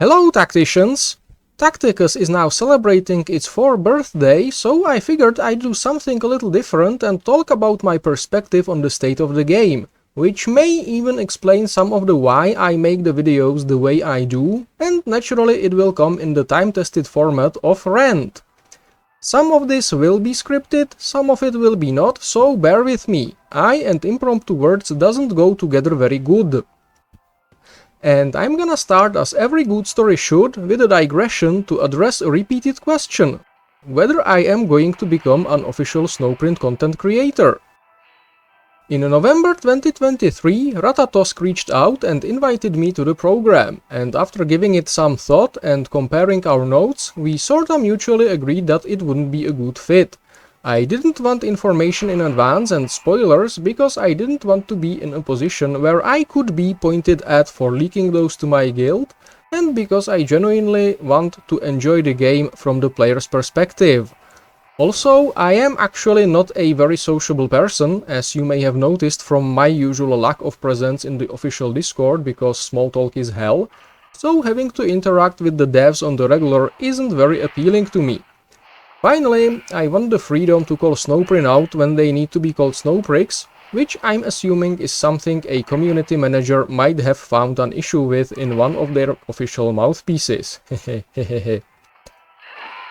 Hello tacticians! Tacticus is now celebrating its 4th birthday, so I figured I'd do something a little different and talk about my perspective on the state of the game, which may even explain some of the why I make the videos the way I do, and naturally it will come in the time-tested format of Rant. Some of this will be scripted, some of it will be not, so bear with me. I and impromptu words doesn't go together very good. And I'm gonna start, as every good story should, with a digression to address a repeated question: whether I am going to become an official Snowprint content creator. In November 2023, Ratatosk reached out and invited me to the program, and after giving it some thought and comparing our notes, we sorta mutually agreed that it wouldn't be a good fit. I didn't want information in advance and spoilers because I didn't want to be in a position where I could be pointed at for leaking those to my guild, and because I genuinely want to enjoy the game from the player's perspective. Also, I am actually not a very sociable person, as you may have noticed from my usual lack of presence in the official Discord because small talk is hell, so having to interact with the devs on the regular isn't very appealing to me. Finally, I want the freedom to call Snowprint out when they need to be called Snowpricks, which I'm assuming is something a community manager might have found an issue with in one of their official mouthpieces.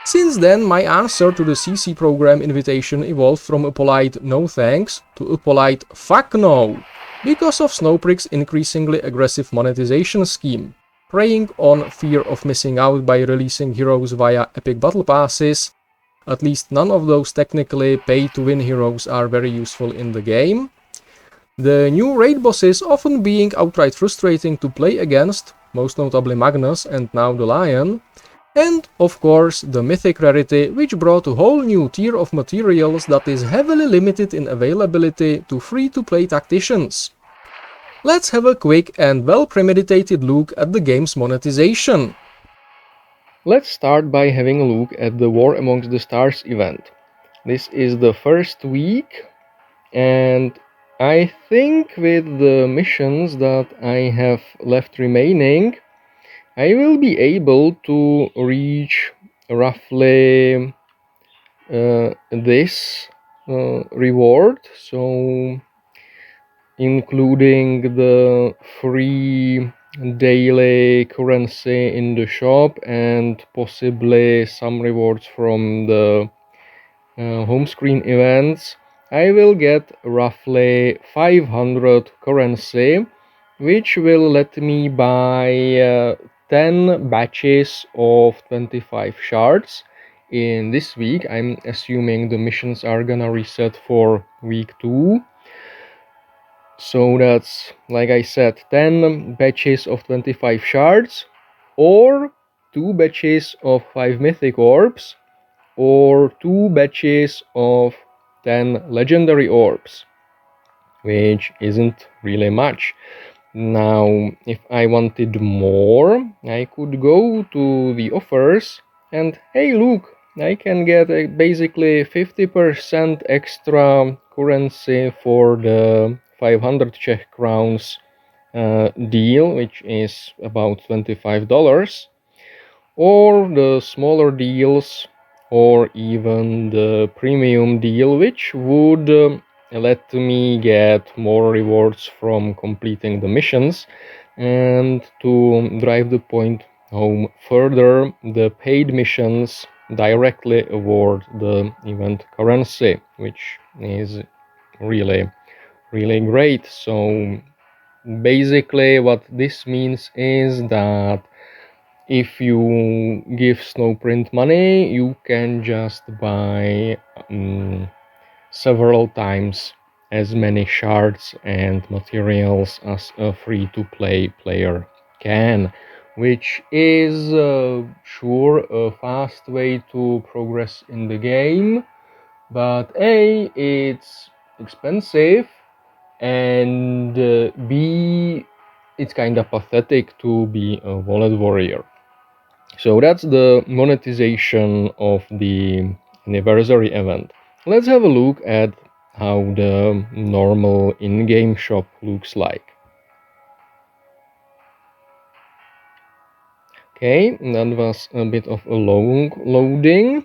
Since then, my answer to the CC program invitation evolved from a polite no thanks to a polite fuck no, because of Snowprick's increasingly aggressive monetization scheme, preying on fear of missing out by releasing heroes via epic battle passes. At least none of those technically pay-to-win heroes are very useful in the game. The new raid bosses often being outright frustrating to play against, most notably Magnus and now the Lion. And, of course, the mythic rarity, which brought a whole new tier of materials that is heavily limited in availability to free-to-play tacticians. Let's have a quick and well-premeditated look at the game's monetization. Let's start by having a look at the War Amongst the Stars event. This is the first week, and I think with the missions that I have left remaining, I will be able to reach roughly this reward, so including the free daily currency in the shop and possibly some rewards from the home screen events, I will get roughly 500 currency, which will let me buy 10 batches of 25 shards. In this week, I'm assuming the missions are gonna reset for week 2. So that's, like I said, 10 batches of 25 shards, or 2 batches of 5 mythic orbs, or 2 batches of 10 legendary orbs, which isn't really much. Now, if I wanted more, I could go to the offers and hey look, I can get basically 50% extra currency for the 500 Czech crowns deal, which is about $25, or the smaller deals, or even the premium deal, which would let me get more rewards from completing the missions. And to drive the point home further, the paid missions directly award the event currency, which is really great. So basically what this means is that if you give Snowprint money, you can just buy several times as many shards and materials as a free-to-play player can, which is sure a fast way to progress in the game, but A, it's expensive, and B, it's kinda pathetic to be a wallet warrior. So that's the monetization of the anniversary event. Let's have a look at how the normal in-game shop looks like. Okay, that was a bit of a long loading.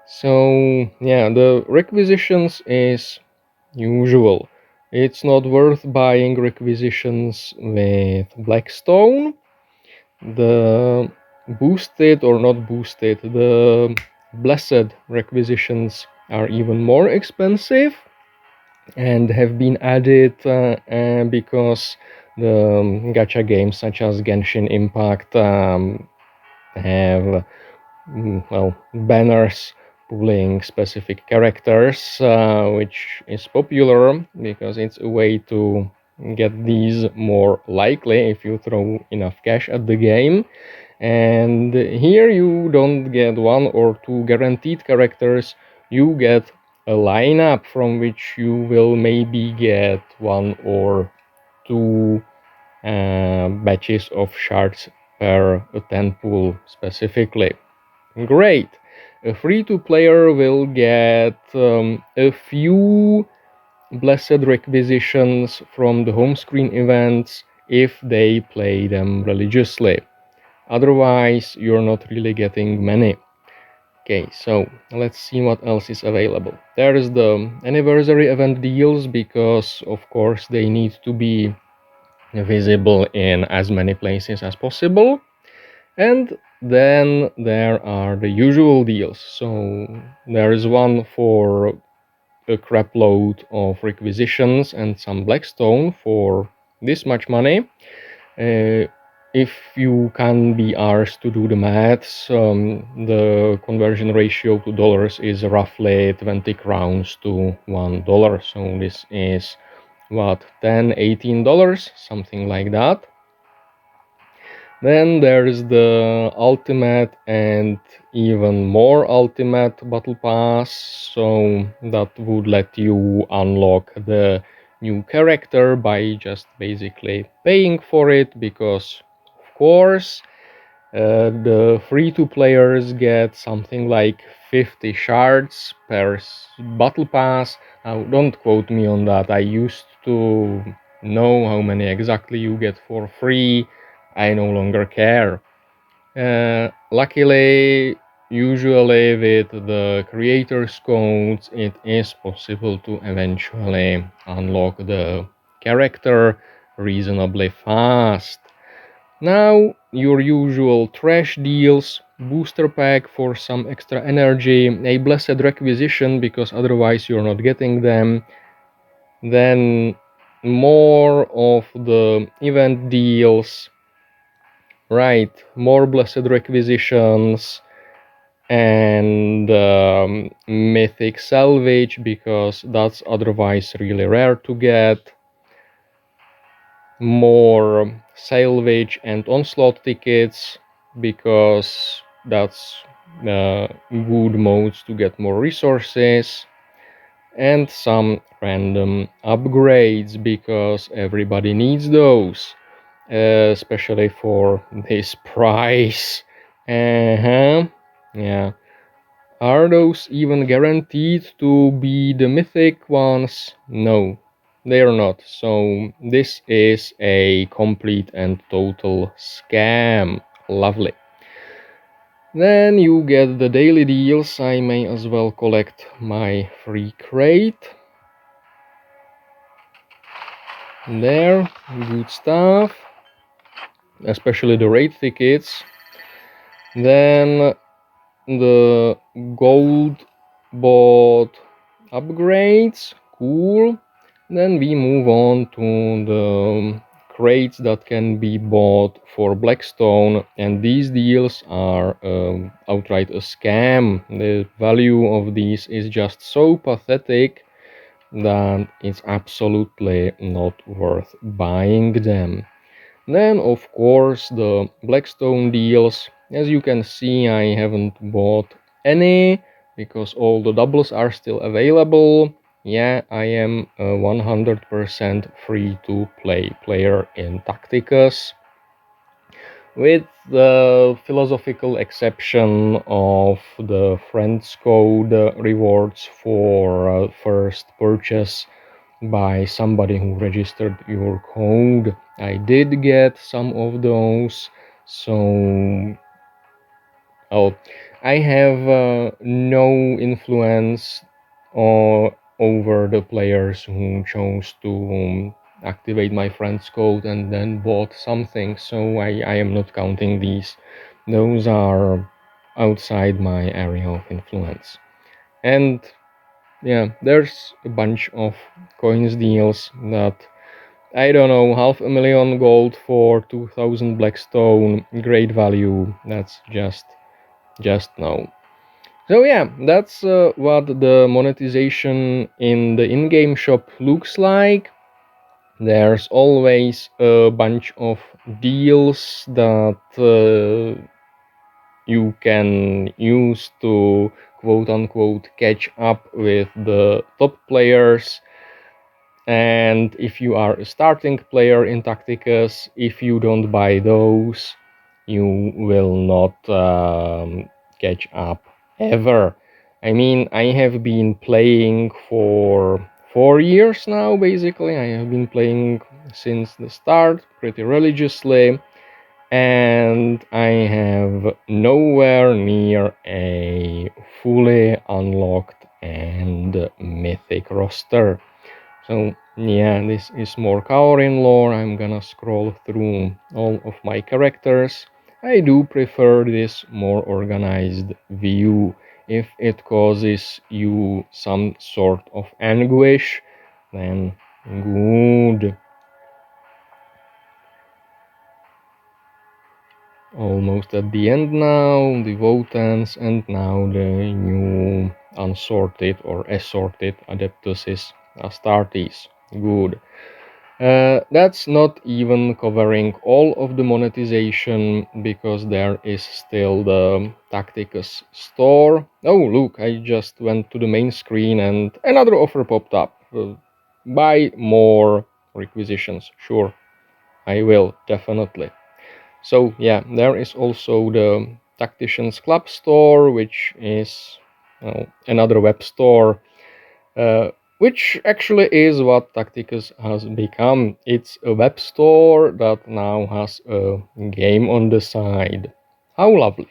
So yeah, the requisitions is usual. It's not worth buying requisitions with Blackstone. The boosted or not boosted, the blessed requisitions are even more expensive and have been added because the gacha games such as Genshin Impact have well, banners pulling specific characters, which is popular because it's a way to get these more likely if you throw enough cash at the game. And here you don't get one or two guaranteed characters, you get a lineup from which you will maybe get one or two batches of shards per 10 pool specifically. Great! A free-to-player will get a few blessed requisitions from the home screen events if they play them religiously. Otherwise, you're not really getting many. Okay, so let's see what else is available. There is the anniversary event deals because, of course, they need to be visible in as many places as possible. And then there are the usual deals. So there is one for a crap load of requisitions and some Blackstone for this much money. If you can be arsed to do the maths, the conversion ratio to dollars is roughly 20 crowns to $1. So this is what, $10-18, something like that. Then there is the ultimate and even more ultimate battle pass, so that would let you unlock the new character by just basically paying for it, because of course the free-to-players get something like 50 shards per battle pass. Now don't quote me on that, I used to know how many exactly you get for free. I no longer care. Luckily, usually with the creator's codes, it is possible to eventually unlock the character reasonably fast. Now, your usual trash deals, booster pack for some extra energy, a blessed requisition because otherwise you're not getting them, then more of the event deals, right, more blessed requisitions, and mythic salvage because that's otherwise really rare to get, more salvage and onslaught tickets because that's good modes to get more resources, and some random upgrades because everybody needs those, especially for this price. Yeah. Are those even guaranteed to be the mythic ones? No, they are not. So this is a complete and total scam. Lovely. Then you get the daily deals. I may as well collect my free crate. There, good stuff. Especially the raid tickets. Then the gold bot upgrades, cool. Then we move on to the crates that can be bought for Blackstone, and these deals are outright a scam. The value of these is just so pathetic that it's absolutely not worth buying them. Then of course the Blackstone deals. As you can see, I haven't bought any because all the doubles are still available. Yeah, I am a 100% free to play player in Tacticus, with the philosophical exception of the friends code rewards for first purchase by somebody who registered your code. I did get some of those, So, oh, I have no influence over the players who chose to activate my friend's code and then bought something, so I am not counting these. Those are outside my area of influence. And yeah, there's a bunch of coins deals that I don't know, 500,000 gold for 2000 blackstone, great value. That's just no. So yeah, that's what the monetization in the in-game shop looks like. There's always a bunch of deals that you can use to quote-unquote catch up with the top players. And if you are a starting player in Tacticus, if you don't buy those, you will not catch up ever. I mean, I have been playing for 4 years now, basically. I have been playing since the start pretty religiously, and I have nowhere near a fully unlocked and mythic roster. So yeah, this is more Caoryn lore. I'm gonna scroll through all of my characters. I do prefer this more organized view. If it causes you some sort of anguish, then good. Almost at the end now, the Votans, and now the new unsorted or assorted Adeptuses Astartes. Good. That's not even covering all of the monetization, because there is still the Tacticus store. Oh, look, I just went to the main screen and another offer popped up. Buy more requisitions. Sure, I will, definitely. So yeah, there is also the Tacticians Club store, which is another web store, which actually is what Tacticus has become. It's a web store that now has a game on the side. How lovely.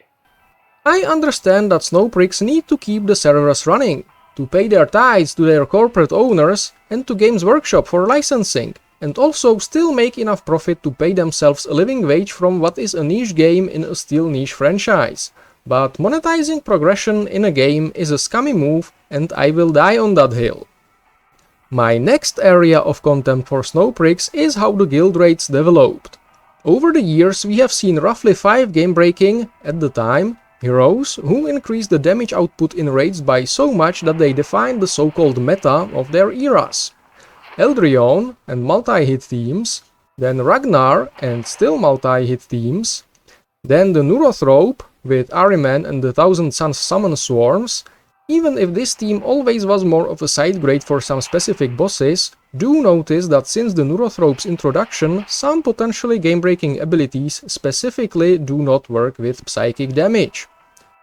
I understand that Snowpricks need to keep the servers running, to pay their tithes to their corporate owners and to Games Workshop for licensing, and also still make enough profit to pay themselves a living wage from what is a niche game in a still niche franchise. But monetizing progression in a game is a scummy move, and I will die on that hill. My next area of contempt for Snowpricks is how the guild rates developed. Over the years we have seen roughly 5 game-breaking, at the time, heroes who increased the damage output in raids by so much that they defined the so-called meta of their eras. Eldryon and multi-hit teams, then Ragnar and still multi-hit teams, then the Neurothrope with Ahriman and the Thousand Suns Summon Swarms. Even if this team always was more of a side grade for some specific bosses, do notice that since the Neurothrope's introduction, some potentially game-breaking abilities specifically do not work with psychic damage.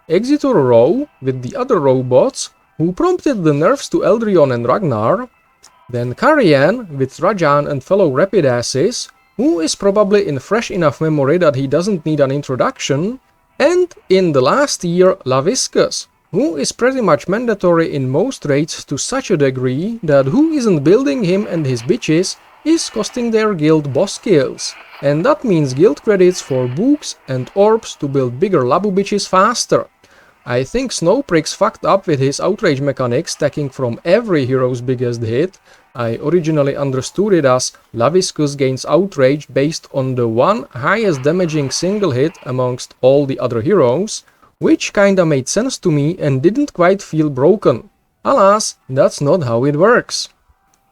Exitor Row with the other robots, who prompted the nerfs to Eldryon and Ragnar, then Caoryn with Rajan and fellow Rapidasses, who is probably in fresh enough memory that he doesn't need an introduction, and in the last year Laviscus, who is pretty much mandatory in most raids to such a degree that who isn't building him and his bitches is costing their guild boss kills, and that means guild credits for books and orbs to build bigger Labu bitches faster. I think Snowpricks fucked up with his outrage mechanic stacking from every hero's biggest hit. I originally understood it as Laviscus gains outrage based on the one highest damaging single hit amongst all the other heroes, which kinda made sense to me and didn't quite feel broken. Alas, that's not how it works.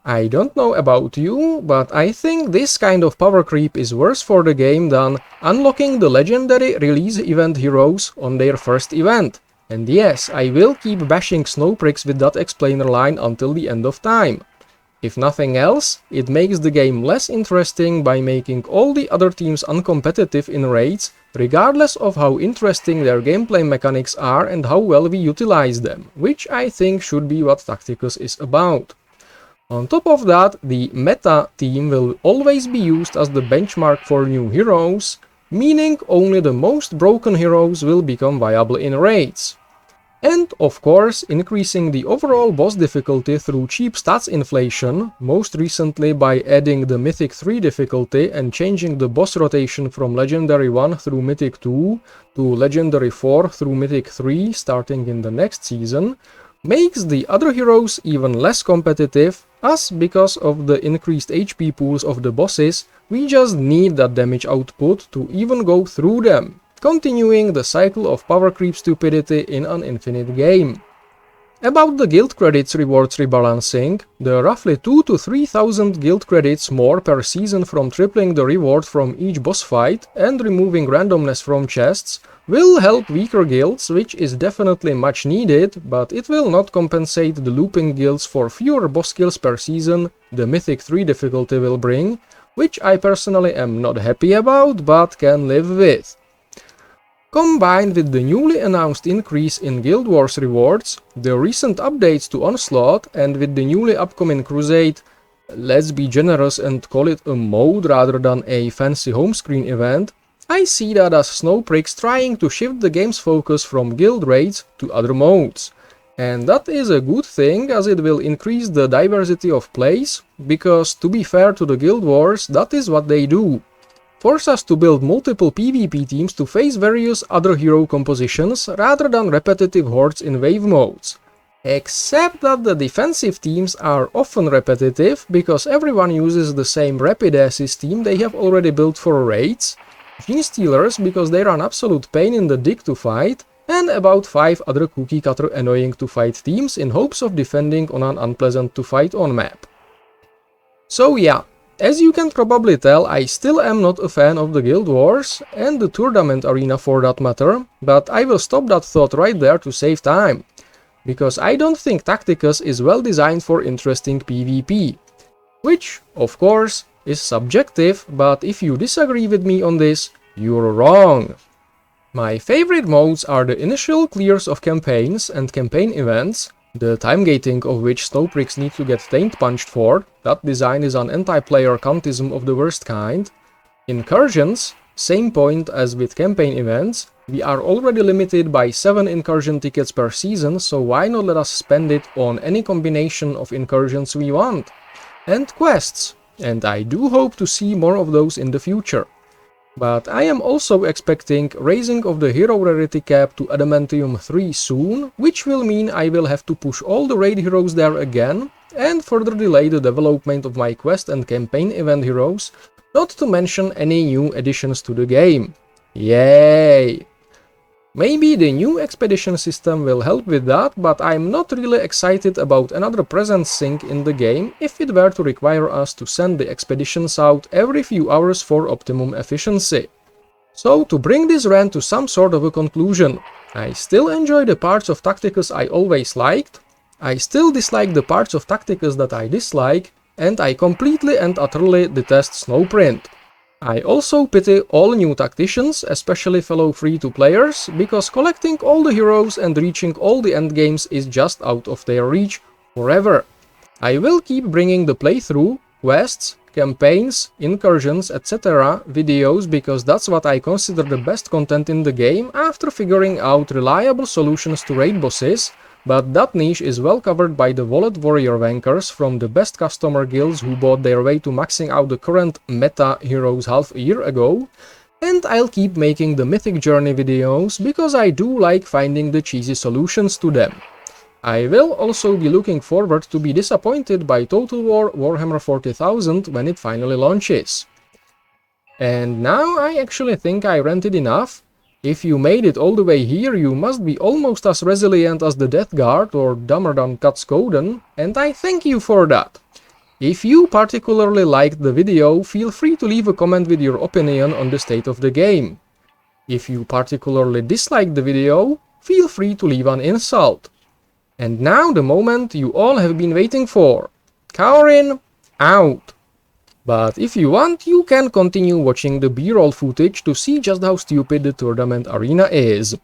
I don't know about you, but I think this kind of power creep is worse for the game than unlocking the legendary release event heroes on their first event. And yes, I will keep bashing Snowpricks with that explainer line until the end of time. If nothing else, it makes the game less interesting by making all the other teams uncompetitive in raids, regardless of how interesting their gameplay mechanics are and how well we utilize them, which I think should be what Tacticus is about. On top of that, the meta team will always be used as the benchmark for new heroes, meaning only the most broken heroes will become viable in raids. And of course, increasing the overall boss difficulty through cheap stats inflation, most recently by adding the Mythic 3 difficulty and changing the boss rotation from Legendary 1 through Mythic 2 to Legendary 4 through Mythic 3 starting in the next season, makes the other heroes even less competitive, as because of the increased HP pools of the bosses, we just need that damage output to even go through them, continuing the cycle of power creep stupidity in an infinite game. About the guild credits rewards rebalancing, the roughly 2,000 to 3,000 guild credits more per season from tripling the reward from each boss fight and removing randomness from chests will help weaker guilds, which is definitely much needed, but it will not compensate the looping guilds for fewer boss kills per season the Mythic 3 difficulty will bring, which I personally am not happy about but can live with. Combined with the newly announced increase in Guild Wars rewards, the recent updates to Onslaught, and with the newly upcoming Crusade, let's be generous and call it a mode rather than a fancy home screen event, I see that as Snowprint trying to shift the game's focus from guild raids to other modes. And that is a good thing, as it will increase the diversity of plays, because to be fair to the Guild Wars, that is what they do. Force us to build multiple PvP teams to face various other hero compositions rather than repetitive hordes in wave modes. Except that the defensive teams are often repetitive, because everyone uses the same rapid assist team they have already built for raids, Gene Stealers because they are an absolute pain in the dick to fight, and about 5 other cookie cutter annoying to fight teams in hopes of defending on an unpleasant to fight on map. So yeah. As you can probably tell, I still am not a fan of the Guild Wars, and the tournament arena for that matter, but I will stop that thought right there to save time, because I don't think Tacticus is well designed for interesting PvP. Which, of course, is subjective, but if you disagree with me on this, you're wrong. My favorite modes are the initial clears of campaigns and campaign events, the time gating of which Snowpricks need to get taint punched for, that design is an anti-player countism of the worst kind. Incursions, same point as with campaign events, we are already limited by 7 incursion tickets per season, so why not let us spend it on any combination of incursions we want? And quests, and I do hope to see more of those in the future. But I am also expecting raising of the hero rarity cap to Adamantium 3 soon, which will mean I will have to push all the raid heroes there again, and further delay the development of my quest and campaign event heroes, not to mention any new additions to the game. Yay! Maybe the new expedition system will help with that, but I'm not really excited about another presence sync in the game if it were to require us to send the expeditions out every few hours for optimum efficiency. So to bring this rant to some sort of a conclusion, I still enjoy the parts of Tacticus I always liked, I still dislike the parts of Tacticus that I dislike, and I completely and utterly detest Snowprint. I also pity all new tacticians, especially fellow free-to-players, because collecting all the heroes and reaching all the endgames is just out of their reach forever. I will keep bringing the playthrough, quests, campaigns, incursions, etc. videos because that's what I consider the best content in the game after figuring out reliable solutions to raid bosses, but that niche is well covered by the Wallet Warrior Wankers from the best customer guilds who bought their way to maxing out the current meta heroes half a year ago, and I'll keep making the Mythic Journey videos because I do like finding the cheesy solutions to them. I will also be looking forward to be disappointed by Total War Warhammer 40,000 when it finally launches. And now I actually think I ranted enough. If you made it all the way here, you must be almost as resilient as the Death Guard or dumber than Katskoden, and I thank you for that. If you particularly liked the video, feel free to leave a comment with your opinion on the state of the game. If you particularly disliked the video, feel free to leave an insult. And now the moment you all have been waiting for. Caoryn, out! But if you want, you can continue watching the B-roll footage to see just how stupid the tournament arena is.